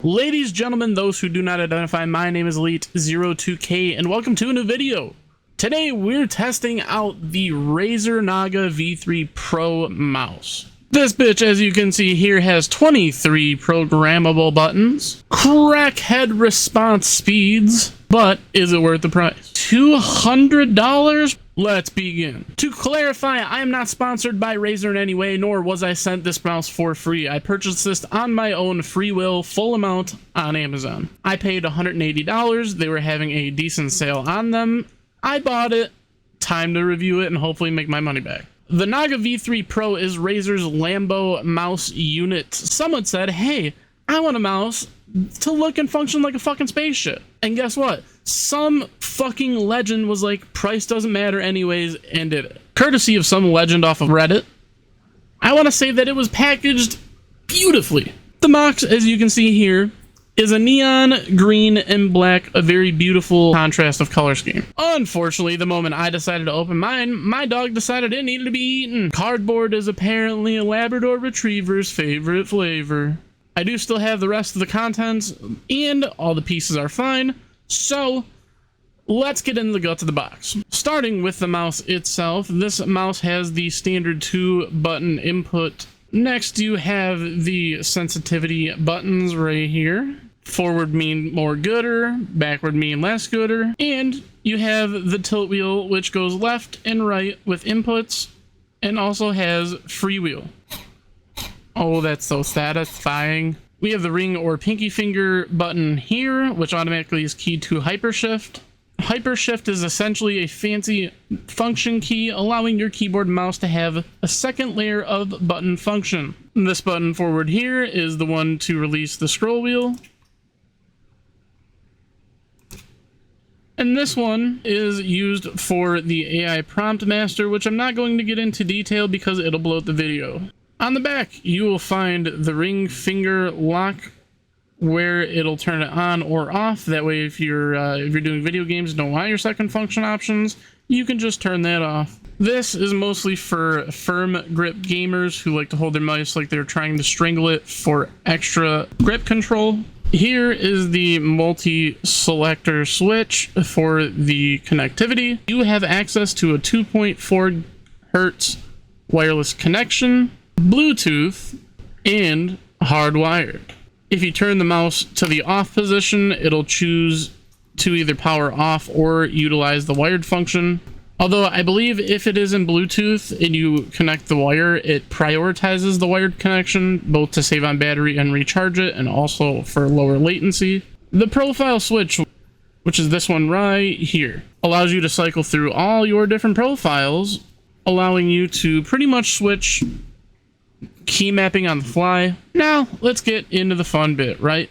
Ladies, gentlemen, those who do not identify, my name is Elite02K and welcome to a new video. Today we're testing out the Razer Naga V3 Pro mouse. This bitch, as you can see here, has 23 programmable buttons, crackhead response speeds, but is it worth the price? $200? Let's begin. To clarify, I am not sponsored by Razer in any way, nor was I sent this mouse for free. I purchased this on my own free will, full amount on Amazon. I paid $180. They were having a decent sale on them. I bought it. Time to review it and hopefully make my money back. The Naga V3 Pro is Razer's Lambo mouse unit. Someone said, hey, I want a mouse to look and function like a fucking spaceship. And guess what? Some fucking legend was like, price doesn't matter anyways, and did it. Courtesy of some legend off of Reddit, I want to say that it was packaged beautifully. The box, as you can see here, is a neon green and black, a very beautiful contrast of color scheme. Unfortunately, the moment I decided to open mine, my dog decided it needed to be eaten. Cardboard is apparently a Labrador Retriever's favorite flavor. I do still have the rest of the contents, and all the pieces are fine. So let's get into the guts of the box. Starting with the mouse itself, this mouse has the standard 2-button input. Next, you have the sensitivity buttons right here. Forward mean more gooder, backward mean less gooder, and you have the tilt wheel, which goes left and right with inputs, and also has freewheel. Oh, that's so satisfying. We have the ring or pinky finger button here, which automatically is keyed to hypershift. Hypershift is essentially a fancy function key, allowing your keyboard and mouse to have a second layer of button function. This button forward here is the one to release the scroll wheel. And this one is used for the AI prompt master, which I'm not going to get into detail because it'll bloat the video. On the back, you will find the ring finger lock where it'll turn it on or off. That way, if you're doing video games and don't want your second function options, you can just turn that off. This is mostly for firm grip gamers who like to hold their mouse like they're trying to strangle it for extra grip control. Here is the multi-selector switch for the connectivity. You have access to a 2.4 Hertz wireless connection, Bluetooth, and hardwired. If you turn the mouse to the off position, it'll choose to either power off or utilize the wired function. Although I believe if it is in Bluetooth and you connect the wire, it prioritizes the wired connection, both to save on battery and recharge it, and also for lower latency. The profile switch, which is this one right here, allows you to cycle through all your different profiles, allowing you to pretty much switch key mapping on the fly. Now let's get into the fun bit, right?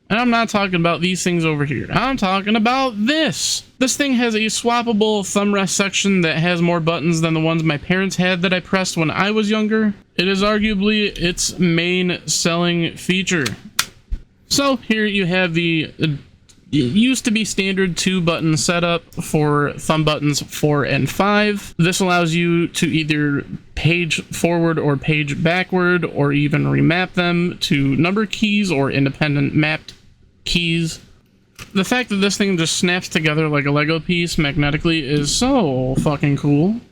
And I'm not talking about these things over here. I'm talking about this. This thing has a swappable thumb rest section that has more buttons than the ones my parents had that I pressed when I was younger. It is arguably its main selling feature. So here you have the it used to be standard 2-button setup for thumb buttons 4 and 5. This allows you to either page forward or page backward, or even remap them to number keys or independent mapped keys. The fact that this thing just snaps together like a Lego piece magnetically is so fucking cool.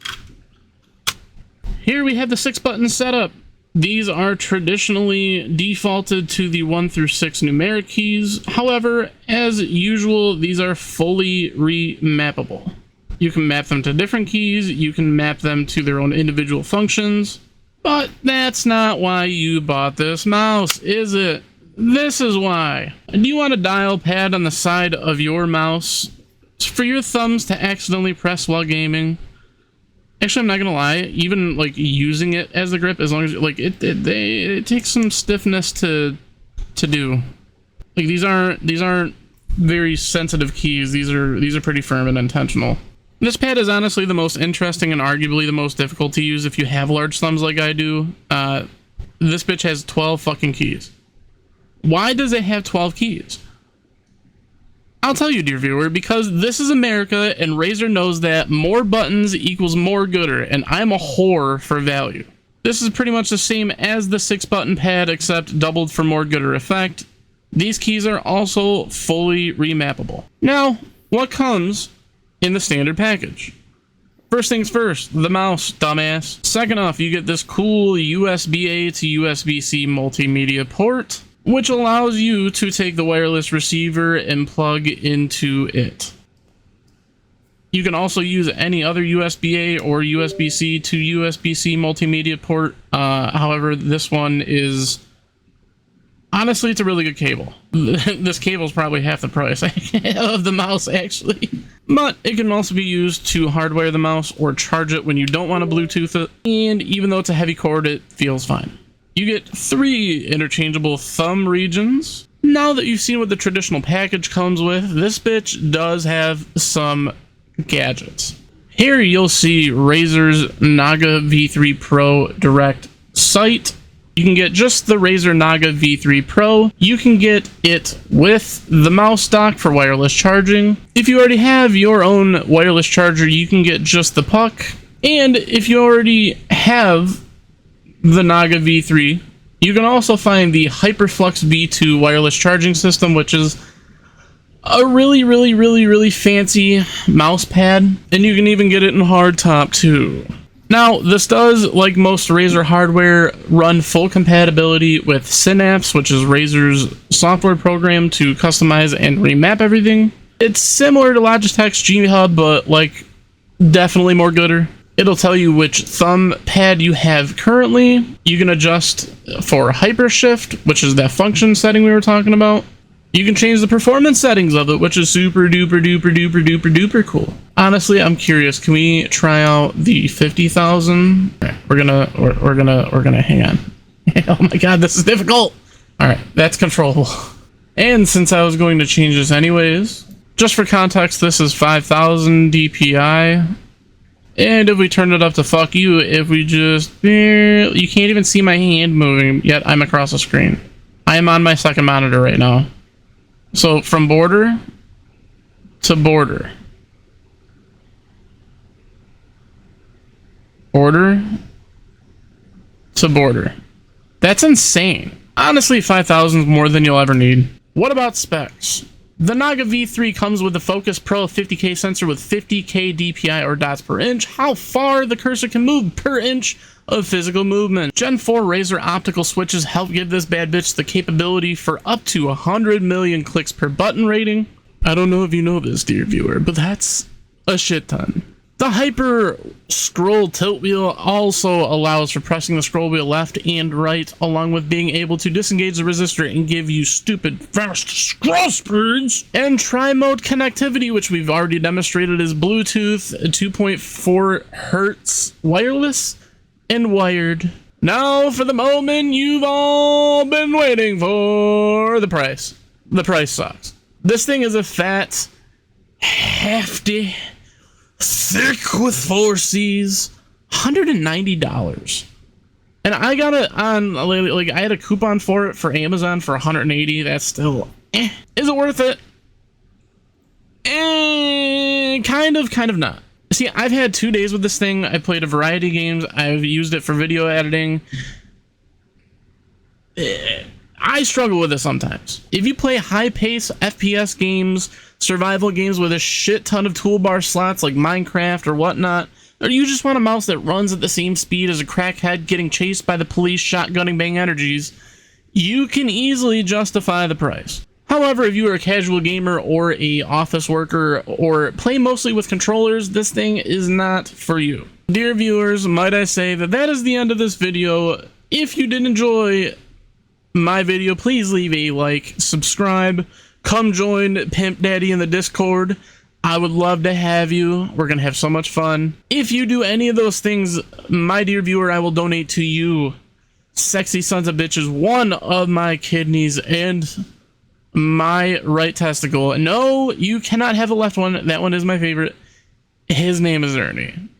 Here we have the 6-button setup. These are traditionally defaulted to the 1 through 6 numeric keys. However, as usual, these are fully remappable. You can map them to different keys, you can map them to their own individual functions, but that's not why you bought this mouse, is it? This is why. Do you want a dial pad on the side of your mouse for your thumbs to accidentally press while gaming? Actually, I'm not gonna lie, even like using it as a grip, as long as like it takes some stiffness to do. Like these aren't very sensitive keys. These are pretty firm and intentional. This pad is honestly the most interesting and arguably the most difficult to use if you have large thumbs like I do. This bitch has 12 fucking keys. Why does it have 12 keys? I'll tell you, dear viewer, because this is America and Razer knows that more buttons equals more gooder, and I'm a whore for value. This is pretty much the same as the 6-button pad, except doubled for more gooder effect. These keys are also fully remappable. Now, what comes in the standard package? First things first, the mouse, dumbass. Second off, you get this cool USB-A to USB-C multimedia port, which allows you to take the wireless receiver and plug into it. You can also use any other USB-A or USB-C to USB-C multimedia port. However, this one is... honestly, it's a really good cable. This cable is probably half the price of the mouse, actually. But it can also be used to hardwire the mouse or charge it when you don't want to Bluetooth it. And even though it's a heavy cord, it feels fine. You get 3 interchangeable thumb regions. Now that you've seen what the traditional package comes with, this bitch does have some gadgets. Here you'll see Razer's Naga V3 Pro Direct Sight. You can get just the Razer Naga V3 Pro. You can get it with the mouse dock for wireless charging. If you already have your own wireless charger, you can get just the puck. And if you already have the Naga V3, you can also find the HyperFlux V2 wireless charging system, which is a really fancy mouse pad. And you can even get it in hardtop too. Now, this does, like most Razer hardware, run full compatibility with Synapse, which is Razer's software program to customize and remap everything. It's similar to Logitech's G-Hub, but, like, definitely more gooder. It'll tell you which thumb pad you have currently. You can adjust for Hypershift, which is that function setting we were talking about. You can change the performance settings of it, which is super duper cool. Honestly, I'm curious. Can we try out the 50,000? Okay, we're gonna hang on. Oh my god, this is difficult. All right, that's controllable. And since I was going to change this anyways, just for context, this is 5,000 DPI. And if we turn it up to fuck you, if we just, you can't even see my hand moving yet. I'm across the screen. I am on my second monitor right now. So from border to border. Border to border. That's insane. Honestly, 5,000 is more than you'll ever need. What about specs? The Naga V3 comes with the Focus Pro 50K sensor with 50K DPI or dots per inch. How far the cursor can move per inch of physical movement. Gen 4 Razer optical switches help give this bad bitch the capability for up to 100 million clicks per button rating. I don't know if you know this, dear viewer, but that's a shit ton. The Hyper Scroll tilt wheel also allows for pressing the scroll wheel left and right, along with being able to disengage the resistor and give you stupid fast scroll speeds. And tri-mode connectivity, which we've already demonstrated, is Bluetooth 2.4 hertz wireless and wired. Now for the moment you've all been waiting for, the price. The price sucks. This thing is a fat, hefty, thick with 4 C's, $190. And I got it on, like, I had a coupon for it for Amazon for $180. That's still, Is it worth it? Kind of not. See, I've had 2 days with this thing. I've played a variety of games. I've used it for video editing. I struggle with it sometimes. If you play high-pace FPS games, survival games with a shit ton of toolbar slots like Minecraft or whatnot, or you just want a mouse that runs at the same speed as a crackhead getting chased by the police shotgunning bang energies, you can easily justify the price. However, if you are a casual gamer or a office worker or play mostly with controllers, this thing is not for you. Dear viewers, might I say that is the end of this video. If you did enjoy my video, please leave a like, subscribe, come join Pimp Daddy in the Discord. I would love to have you. We're gonna have so much fun. If you do any of those things, my dear viewer, I will donate to you, sexy sons of bitches, one of my kidneys and my right testicle. No, you cannot have a left one. That one is my favorite. His name is Ernie.